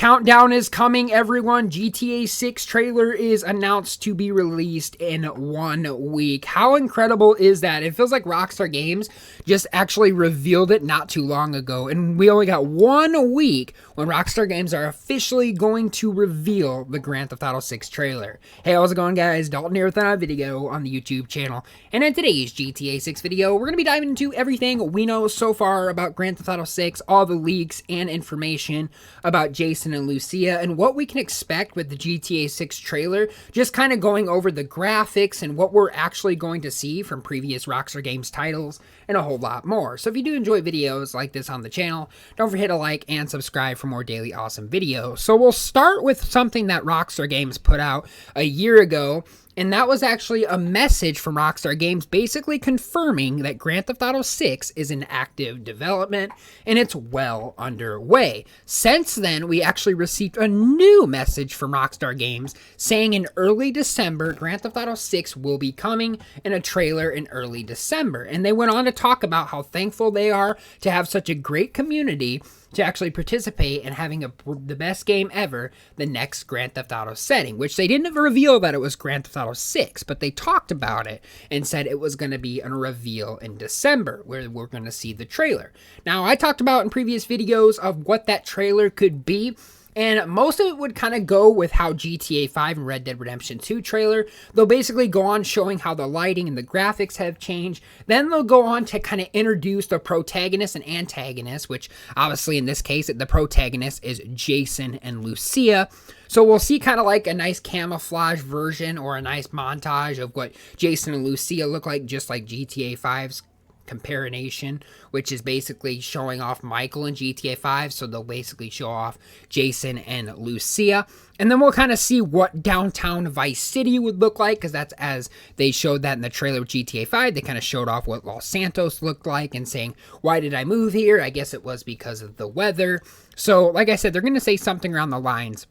Countdown is coming, everyone. GTA 6 trailer is announced to be released in 1 week. How incredible is that? It feels like Rockstar Games just actually revealed it not too long ago, and we only got 1 week when Rockstar Games are officially going to reveal the Grand Theft Auto 6 trailer. Hey, how's it going, guys? Dalton here with another video on the YouTube channel, and in today's GTA 6 video, we're going to be diving into everything we know so far about Grand Theft Auto 6, all the leaks and information about Jason and Lucia, and what we can expect with the GTA 6 trailer, just kind of going over the graphics and what we're actually going to see from previous Rockstar Games titles, and a whole lot more. So if you do enjoy videos like this on the channel, don't forget to like and subscribe for more daily awesome videos. So we'll start with something that Rockstar Games put out a year ago, and that was actually a message from Rockstar Games basically confirming that Grand Theft Auto 6 is in active development and it's well underway. Since then, we actually received a new message from Rockstar Games saying in early December, Grand Theft Auto 6 will be coming in a trailer in early December. And they went on to talk about how thankful they are to have such a great community to actually participate in having the best game ever, the next Grand Theft Auto setting, which they didn't reveal that it was Grand Theft Auto 6, but they talked about it and said it was going to be a reveal in December, where we're going to see the trailer. Now, I talked about in previous videos of what that trailer could be, and most of it would kind of go with how GTA 5 and Red Dead Redemption 2 trailer. They'll basically go on showing how the lighting and the graphics have changed. Then they'll go on to kind of introduce the protagonist and antagonist, which obviously in this case, the protagonist is Jason and Lucia. So we'll see kind of like a nice camouflage version or a nice montage of what Jason and Lucia look like, just like GTA 5's Comparination, which is basically showing off Michael in GTA 5, so they'll basically show off Jason and Lucia, and then we'll kind of see what downtown Vice City would look like, because that's as they showed that in the trailer of GTA 5, they kind of showed off what Los Santos looked like, and saying, why did I move here? I guess it was because of the weather. So, like I said, they're going to say something around the lines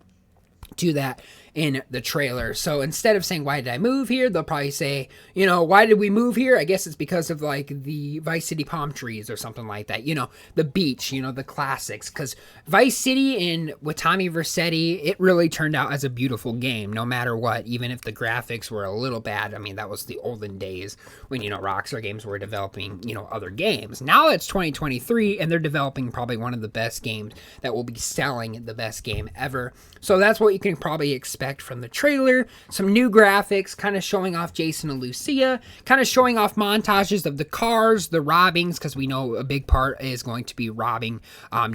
to that in the trailer. So instead of saying, why did I move here? They'll probably say, you know, why did we move here? I guess it's because of like the Vice City palm trees or something like that. You know, the beach, you know, the classics. Because Vice City with Tommy Vercetti, it really turned out as a beautiful game, no matter what, even if the graphics were a little bad. I mean, that was the olden days when, you know, Rockstar Games were developing, you know, other games. Now it's 2023 and they're developing probably one of the best games that will be selling the best game ever. So that's what you can probably expect from the trailer. Some new graphics, kind of showing off Jason and Lucia, kind of showing off montages of the cars, the robbings, because we know a big part is going to be robbing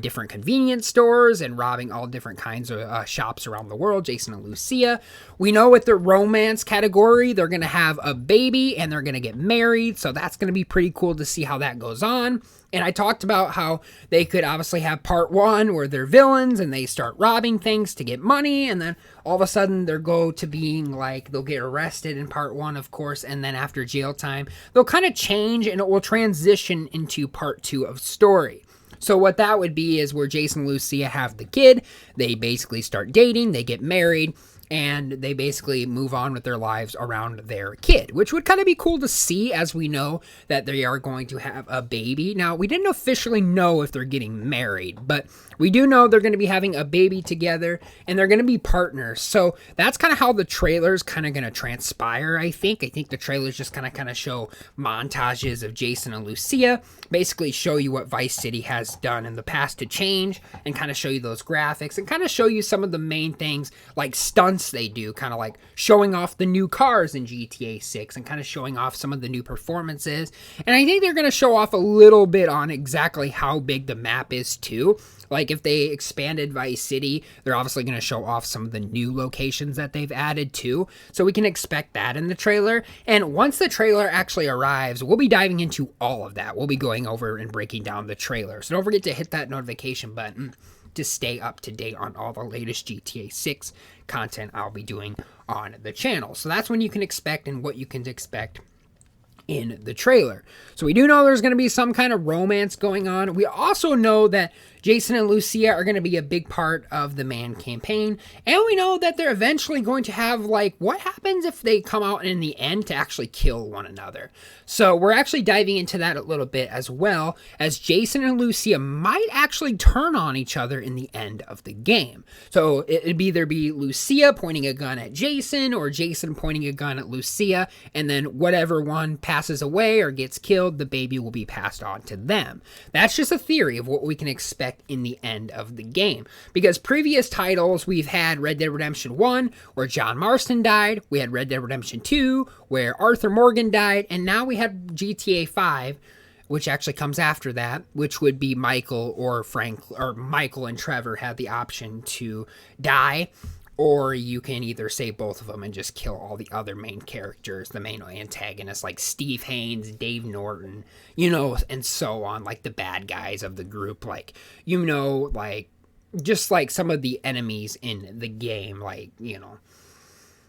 different convenience stores and robbing all different kinds of shops around the world, Jason and Lucia. We know with the romance category, they're going to have a baby and they're going to get married, so that's going to be pretty cool to see how that goes on. And I talked about how they could obviously have part 1 where they're villains and they start robbing things to get money, and then all of a sudden they'll go to being like, they'll get arrested in part 1, of course, and then after jail time, they'll kind of change and it will transition into part 2 of story. So what that would be is where Jason and Lucia have the kid, they basically start dating, they get married, and they basically move on with their lives around their kid, which would kind of be cool to see, as we know that they are going to have a baby. Now, we didn't officially know if they're getting married, but we do know they're going to be having a baby together, and they're going to be partners. So that's kind of how the trailer's kind of going to transpire, I think. I think the trailers just kind of show montages of Jason and Lucia, basically show you what Vice City has done in the past to change, and kind of show you those graphics, and kind of show you some of the main things, like stunts they do, kind of like showing off the new cars in GTA 6 and kind of showing off some of the new performances. And I think they're going to show off a little bit on exactly how big the map is too. Like if they expanded Vice City, they're obviously going to show off some of the new locations that they've added too. So we can expect that in the trailer. And once the trailer actually arrives, we'll be diving into all of that. We'll be going over and breaking down the trailer. So don't forget to hit that notification button to stay up to date on all the latest GTA 6 content I'll be doing on the channel. So that's when you can expect and what you can expect in the trailer. So we do know there's going to be some kind of romance going on. We also know that Jason and Lucia are going to be a big part of the main campaign, and we know that they're eventually going to have, like, what happens if they come out in the end to actually kill one another. So we're actually diving into that a little bit, as well as Jason and Lucia might actually turn on each other in the end of the game. So it'd either be Lucia pointing a gun at Jason, or Jason pointing a gun at Lucia, and then whatever one passes away or gets killed, the baby will be passed on to them. That's just a theory of what we can expect in the end of the game, because previous titles, we've had Red Dead Redemption 1 where John Marston died, we had Red Dead Redemption 2 where Arthur Morgan died, and now we have GTA 5, which actually comes after that, which would be Michael or Frank, or Michael and Trevor have the option to die, or you can either save both of them and just kill all the other main characters, the main antagonists like Steve Haynes, Dave Norton, you know, and so on, like the bad guys of the group, like, you know, like, just like some of the enemies in the game, like, you know,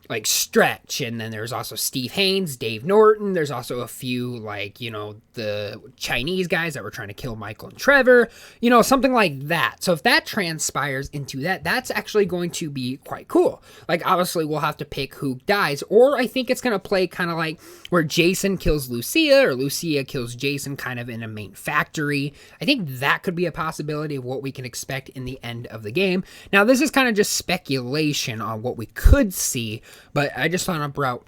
like Stretch, and then there's also Steve Haynes, Dave Norton, there's also a few, like, you know, the Chinese guys that were trying to kill Michael and Trevor, you know, something like that. So if that transpires into that, that's actually going to be quite cool. Like, obviously we'll have to pick who dies, or I think it's going to play kind of like where Jason kills Lucia, or Lucia kills Jason kind of in a main factory. I think that could be a possibility of what we can expect in the end of the game. Now, this is kind of just speculation on what we could see, but I just thought about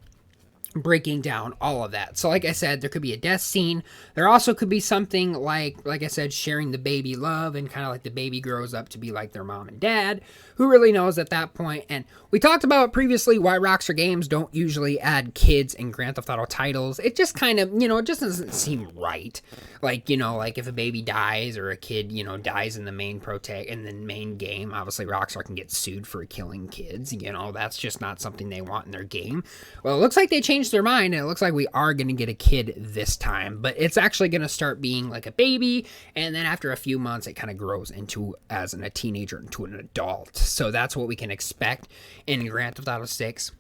breaking down all of that. So like I said, there could be a death scene. There also could be something like I said, sharing the baby love, and kind of like the baby grows up to be like their mom and dad. Who really knows at that point? And we talked about previously why Rockstar Games don't usually add kids in Grand Theft Auto titles. It just kind of, you know, it just doesn't seem right. Like, you know, like if a baby dies or a kid, you know, dies in the main in the main game, obviously Rockstar can get sued for killing kids. You know, that's just not something they want in their game. Well, it looks like they changed their mind, and it looks like we are going to get a kid this time, but it's actually going to start being like a baby, and then after a few months it kind of grows into as a teenager into an adult. So that's what we can expect in Grand Theft Auto 6.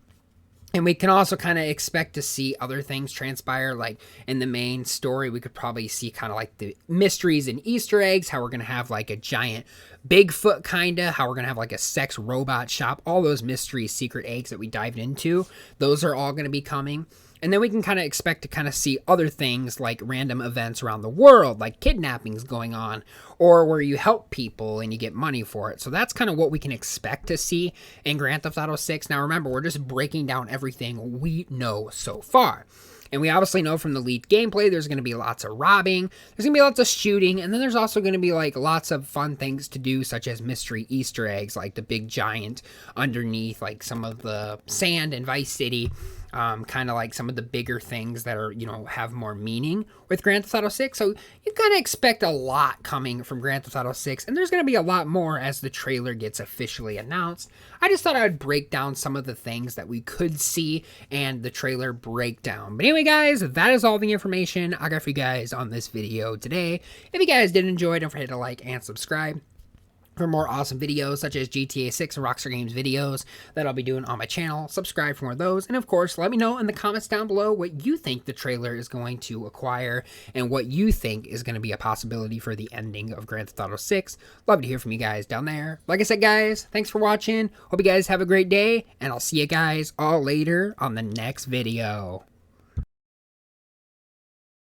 And we can also kind of expect to see other things transpire, like in the main story, we could probably see kind of like the mysteries and Easter eggs, how we're going to have like a giant Bigfoot kind of, how we're going to have like a sex robot shop, all those mystery secret eggs that we dived into, those are all going to be coming. And then we can kind of expect to kind of see other things like random events around the world, like kidnappings going on, or where you help people and you get money for it. So that's kind of what we can expect to see in Grand Theft Auto 6. Now remember, we're just breaking down everything we know so far. And we obviously know from the leaked gameplay, there's going to be lots of robbing, there's going to be lots of shooting, and then there's also going to be like lots of fun things to do, such as mystery Easter eggs, like the big giant underneath, like some of the sand in Vice City. Kind of like some of the bigger things that are, you know, have more meaning with Grand Theft Auto 6. So you kind of expect a lot coming from Grand Theft Auto 6, and there's going to be a lot more as the trailer gets officially announced. I just thought I would break down some of the things that we could see and the trailer breakdown. But anyway, guys, that is all the information I got for you guys on this video today. If you guys did enjoy, don't forget to like and subscribe for more awesome videos such as GTA 6 and Rockstar Games videos that I'll be doing on my channel. Subscribe for more of those, and of course let me know in the comments down below what you think the trailer is going to acquire and what you think is going to be a possibility for the ending of Grand Theft Auto 6. Love to hear from you guys down there. Like I said, guys, thanks for watching. Hope you guys have a great day, and I'll see you guys all later on the next video.